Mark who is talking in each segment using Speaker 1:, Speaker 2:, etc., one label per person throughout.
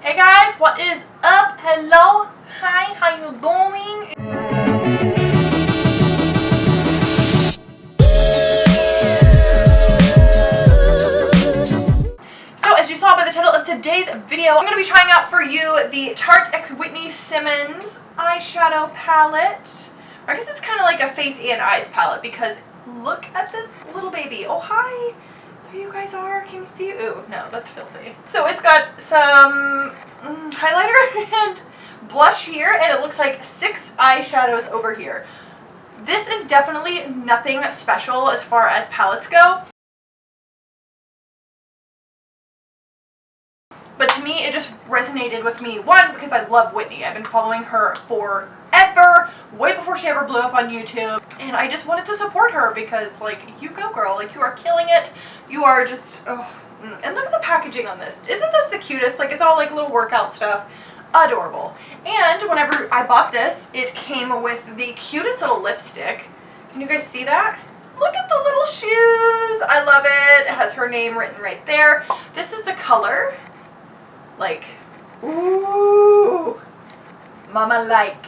Speaker 1: Hey guys, what is up? Hello, hi, how you doing? So as you saw by the title of today's video, I'm going to be trying out for you the Tarte x Whitney Simmons eyeshadow palette. Or I guess it's kind of like a face and eyes palette because look at this little baby. Oh hi, there you guys are. Can you see? Ooh, no, that's filthy. So it's got some highlighter and blush here, and it looks like 6 eyeshadows over here. This is definitely nothing special as far as palettes go, but to me it just resonated with me. One, because I love Whitney. I've been following her forever, way before she ever blew up on YouTube, and I just wanted to support her because, like, you go girl, like, you are killing it. You are just, oh. And look at the packaging on this. Isn't this the cutest? Like, it's all like little workout stuff. Adorable. And whenever I bought this, it came with the cutest little lipstick. Can you guys see that? Look at the little shoes. I love it. It has her name written right there. This is the color. Like, ooh, mama like.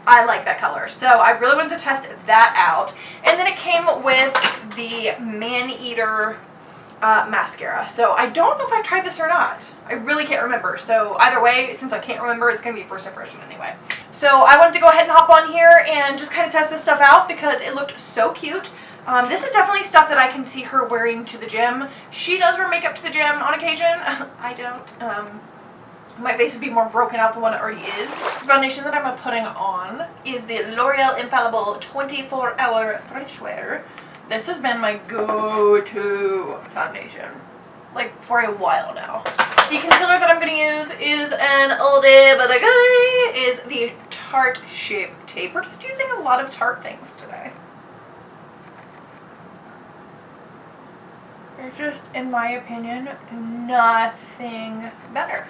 Speaker 1: I like that color. So I really wanted to test that out. And then it came with the Man-Eater mascara. So I don't know if I've tried this or not. I really can't remember. So either way, since I can't remember, it's going to be a first impression anyway. So I wanted to go ahead and hop on here and just kind of test this stuff out because it looked so cute. This is definitely stuff that I can see her wearing to the gym. She does wear makeup to the gym on occasion. I don't. My face would be more broken out than what it already is. The foundation that I'm putting on is the L'Oreal Infallible 24-Hour Fresh Wear. This has been my go-to foundation, like, for a while now. The concealer that I'm going to use is an oldie but a goodie, is the Tarte Shape Tape. We're just using a lot of Tarte things today. There's just, in my opinion, nothing better.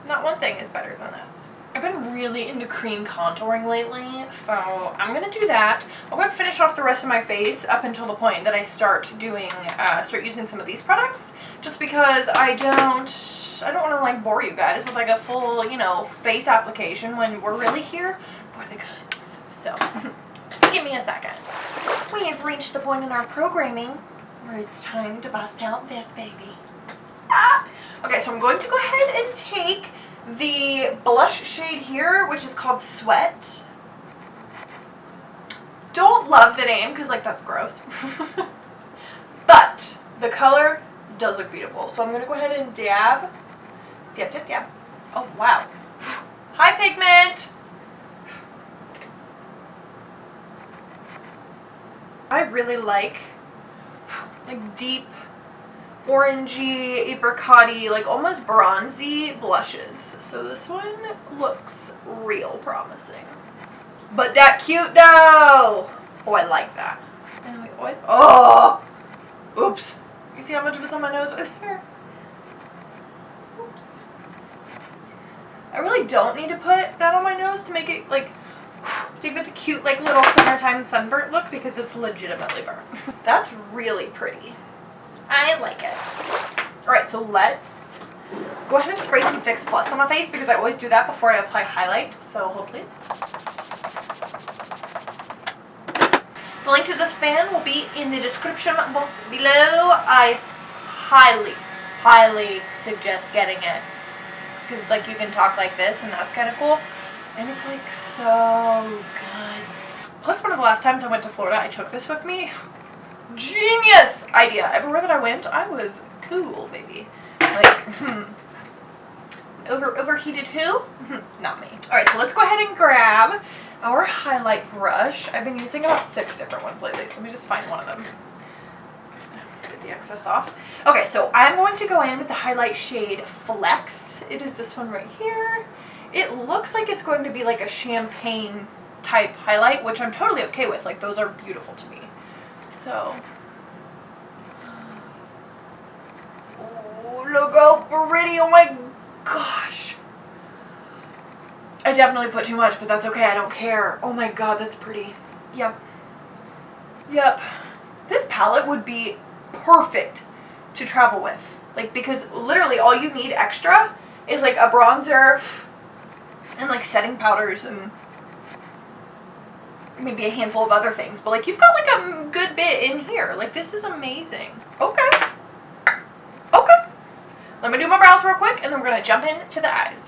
Speaker 1: Not one thing is better than this. I've been really into cream contouring lately, so I'm going to do that. I'm going to finish off the rest of my face up until the point that I start using some of these products, just because I don't want to, like, bore you guys with, like, a full, you know, face application when we're really here for the goods. So, give me a second. We have reached the point in our programming where it's time to bust out this baby. Ah! Okay, so I'm going to go ahead and take the blush shade here, which is called Sweat. Don't love the name because, like, that's gross. But the color does look beautiful. So I'm going to go ahead and dab. Dab, dab, dab. Oh, wow. Hi, pigment. I really like deep orangey, apricot-y, like almost bronzy blushes. So this one looks real promising. But that cute though! Oh, I like that. And we always, oh! Oops. You see how much of it's on my nose right there? Oops. I really don't need to put that on my nose to make it, like, to give it the cute, like, little summertime sunburnt look, because it's legitimately burnt. That's really pretty. I like it. Alright, so let's go ahead and spray some Fix Plus on my face because I always do that before I apply highlight, so hold please. The link to this fan will be in the description box below. I highly suggest getting it because, like, you can talk like this and that's kind of cool, and it's, like, so good. Plus, one of the last times I went to Florida, I took this with me. Genius idea. Everywhere that I went, I was cool, baby. Like, overheated who? Not me. Alright, so let's go ahead and grab our highlight brush. I've been using about 6 different ones lately, so let me just find one of them. Get the excess off. Okay, so I'm going to go in with the highlight shade Flex. It is this one right here. It looks like it's going to be like a champagne type highlight, which I'm totally okay with. Like, those are beautiful to me. So, oh, look how pretty. Oh my gosh. I definitely put too much, but that's okay. I don't care. Oh my god, that's pretty. Yep. This palette would be perfect to travel with. Like, because literally all you need extra is like a bronzer and like setting powders and maybe a handful of other things. But like you've got like a good bit in here. Like this is amazing. Okay. Okay. Let me do my brows real quick and then we're going to jump into the eyes.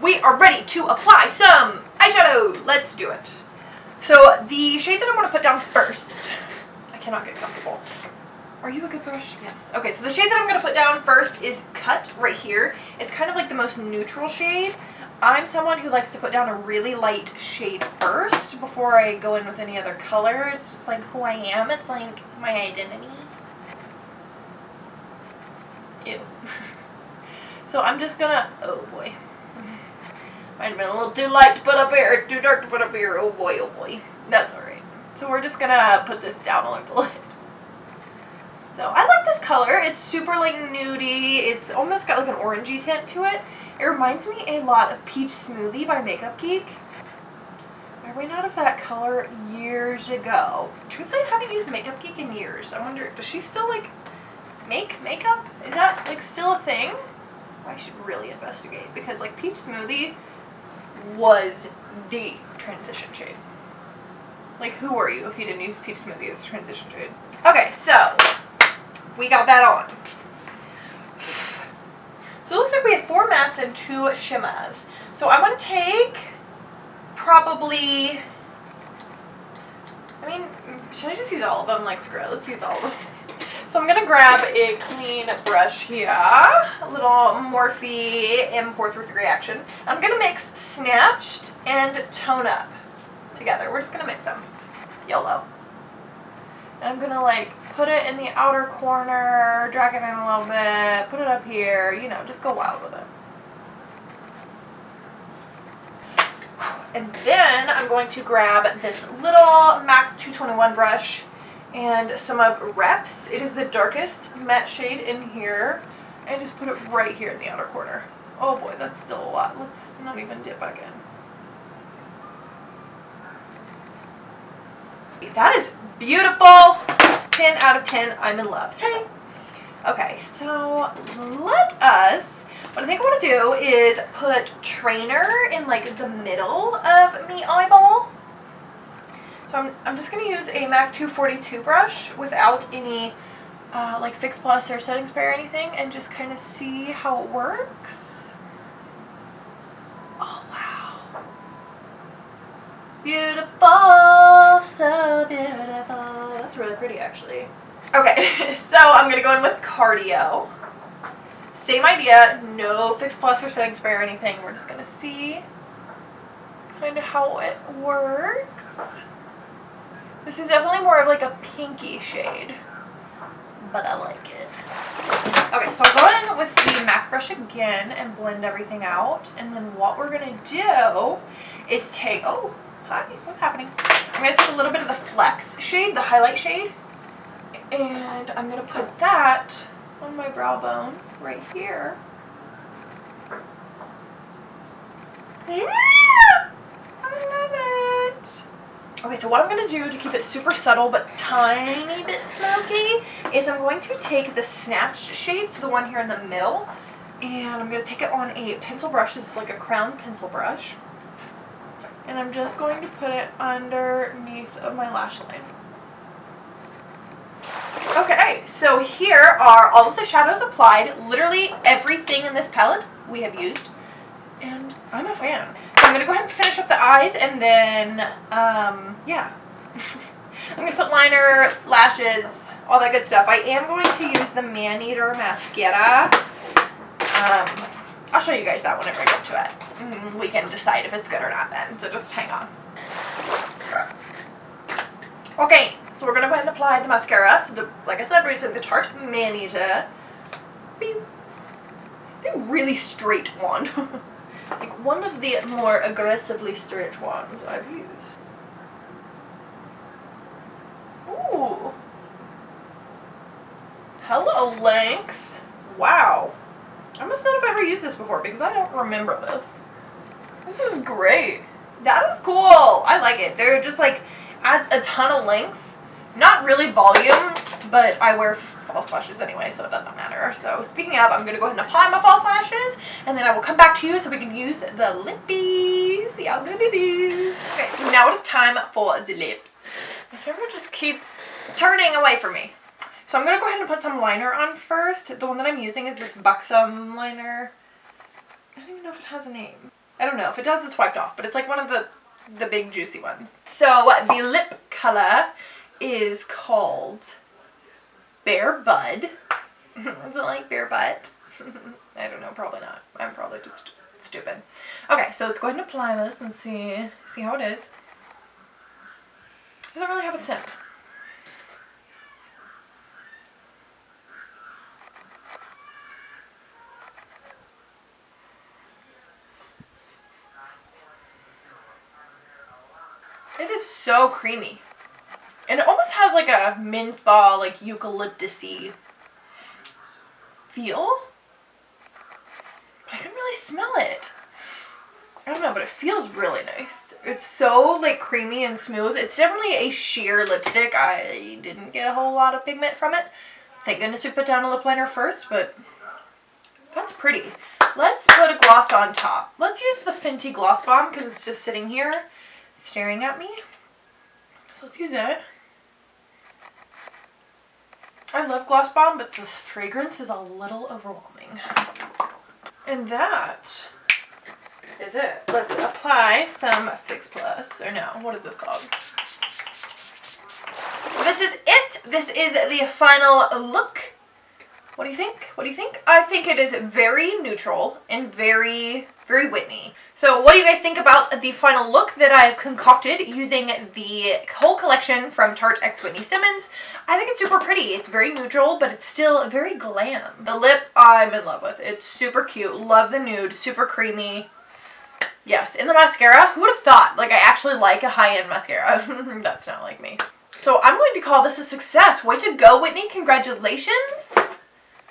Speaker 1: We are ready to apply some eyeshadow. Let's do it. So the shade that I'm going to put down first, I cannot get comfortable. Are you a good brush? Yes. Okay, so the shade that I'm going to put down first is Cut right here. It's kind of like the most neutral shade. I'm someone who likes to put down a really light shade first before I go in with any other color. It's just like who I am. It's like my identity. Ew. So I'm just gonna, oh boy. Might have been a little too light to put up here, too dark to put up here. Oh boy, oh boy. That's alright. So we're just gonna put this down on the lid. So I like this color. It's super like nudie. It's almost got like an orangey tint to it. It reminds me a lot of Peach Smoothie by Makeup Geek. I ran out of that color years ago. Truthfully, I haven't used Makeup Geek in years. I wonder, does she still like make makeup? Is that like still a thing? I should really investigate because like Peach Smoothie was the transition shade. Like who are you if you didn't use Peach Smoothie as a transition shade? Okay, so we got that on. So it looks like we have 4 mattes and 2 shimmers. So I want to take probably, I mean, should I just use all of them? Like screw it, let's use all of them. So I'm going to grab a clean brush here, a little Morphe M433 action. I'm going to mix Snatched and Tone Up together. We're just going to mix them. YOLO. And I'm going to like put it in the outer corner, drag it in a little bit, put it up here, you know, just go wild with it. And then I'm going to grab this little MAC 221 brush and some of Reps. It is the darkest matte shade in here. And just put it right here in the outer corner. Oh boy, that's still a lot. Let's not even dip back in. That is beautiful. 10 out of 10. I'm in love. Hey. Okay, so what I think I want to do is put Trainer in like the middle of me eyeball. So I'm just going to use a MAC 242 brush without any like Fix Plus or setting spray or anything and just kind of see how it works. Oh wow. Beautiful, so beautiful. That's really pretty actually. Okay, so I'm going to go in with Cardio. Same idea, no Fix Plus or setting spray or anything. We're just going to see kind of how it works. This is definitely more of like a pinky shade, but I like it. Okay, so I'll go in with the MAC brush again and blend everything out. And then what we're going to do is take, oh, hi, what's happening? I'm going to take a little bit of the Flex shade, the highlight shade, and I'm going to put that on my brow bone right here. Yeah! I love it! Okay, so what I'm going to do to keep it super subtle but tiny bit smoky is I'm going to take the Snatched shade, so the one here in the middle, and I'm going to take it on a pencil brush. This is like a crown pencil brush. And I'm just going to put it underneath of my lash line. Okay, so here are all of the shadows applied. Literally everything in this palette we have used, and I'm a fan. So I'm going to go ahead and finish up the eyes, and then, yeah. I'm going to put liner, lashes, all that good stuff. I am going to use the Man-Eater mascara. I'll show you guys that whenever I get to it. We can decide if it's good or not then, so just hang on. Okay, so we're going to go ahead and apply the mascara. So, like I said, we're using the Tarte Man-Eater. It's a really straight one. Like one of the more aggressively straight ones I've used. Ooh. Hello, length. Wow. I must not have ever used this before because I don't remember this. This is great. That is cool. I like it. They're just like, adds a ton of length. Not really volume, but I wear false lashes anyway, so it doesn't matter. So speaking of, I'm going to go ahead and apply my false lashes, and then I will come back to you so we can use the lippy. See how good it is. Okay, so now it is time for the lips. My camera just keeps turning away from me. So I'm going to go ahead and put some liner on first. The one that I'm using is this Buxom liner. I don't even know if it has a name. I don't know. If it does, it's wiped off, but it's like one of the big juicy ones. So the lip color is called Bare Bud. Is it like bare butt? I don't know, probably not. I'm probably just stupid. Okay, so let's go ahead and apply this and see how it is. It doesn't really have a scent. It is so creamy. And it almost has like a menthol, like eucalyptus-y feel. But I couldn't really smell it. I don't know, but it feels really nice. It's so like creamy and smooth. It's definitely a sheer lipstick. I didn't get a whole lot of pigment from it. Thank goodness we put down a lip liner first, but that's pretty. Let's put a gloss on top. Let's use the Fenty Gloss Bomb because it's just sitting here staring at me. So let's use it. I love Gloss Bomb, but this fragrance is a little overwhelming. And that is it. Let's apply some Fix Plus. Or no, what is this called? So this is it. This is the final look. What do you think? What do you think? I think it is very neutral and very, very Whitney. So what do you guys think about the final look that I have concocted using the whole collection from Tarte x Whitney Simmons? I think it's super pretty. It's very neutral, but it's still very glam. The lip, I'm in love with. It's super cute. Love the nude. Super creamy. Yes, and the mascara, who would have thought? Like, I actually like a high-end mascara. That's not like me. So I'm going to call this a success. Way to go, Whitney. Congratulations.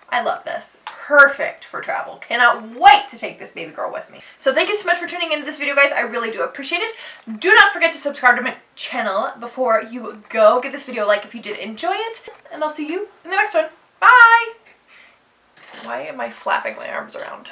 Speaker 1: I love this. Perfect for travel. Cannot wait to take this baby girl with me. So thank you so much for tuning into this video, guys. I really do appreciate it. Do not forget to subscribe to my channel before you go. Give this video a like if you did enjoy it. And I'll see you in the next one. Bye! Why am I flapping my arms around?